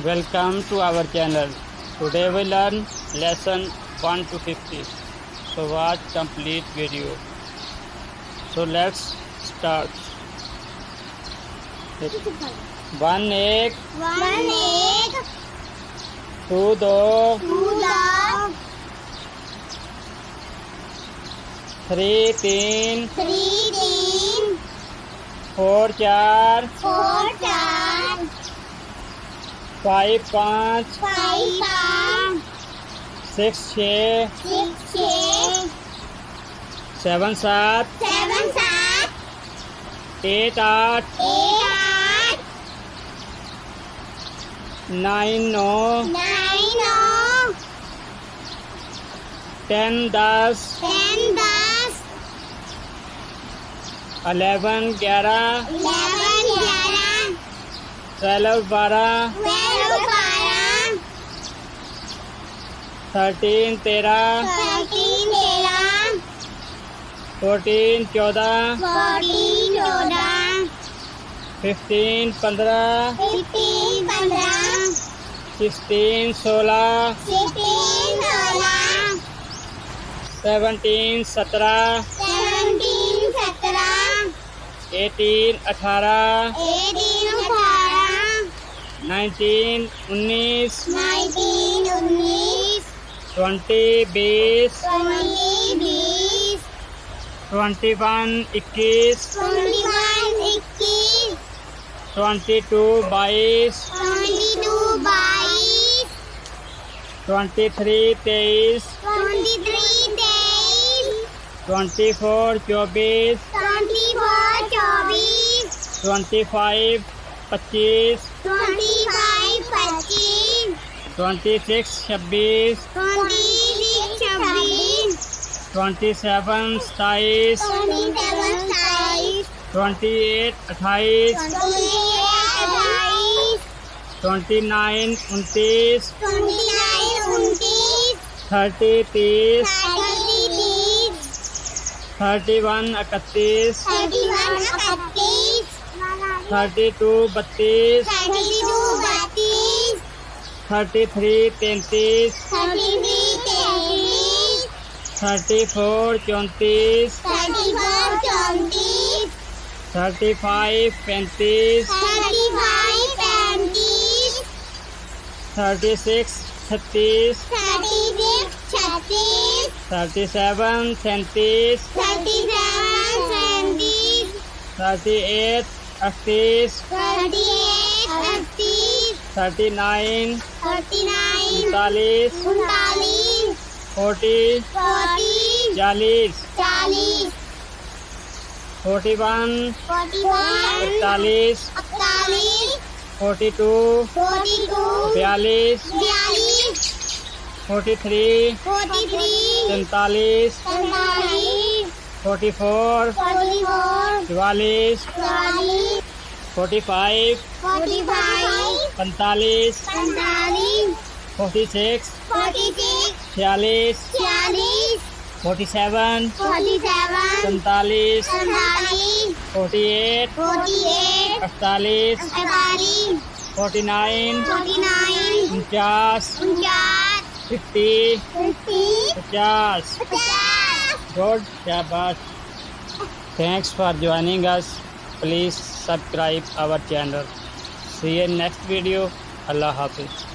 Welcome to our channel. Today we learn lesson 1 to 50. So watch complete video. So let's start. 1 1 2 2 3 3 4 4 5 5 6 6 7 7 8 8 9 9 10 10 11 11 12 12 13 13 14 14 15 15 16 16 17 17 18 18 19 19 20 20 21 21 22 22 23 23 24 24 25 25 26 26 27 27 28 28 29 29 30 30 31 31 32 32 33 33 34 34 35 35 36 36 37 37 38 38 39 39 40 40 40 41 41 42 42 43 43 44 44 45 45 46 46 47 47 48 48 49 50 50 Good, shabash. Thanks for joining us. Please subscribe our channel. See you in next video. Allah Hafiz.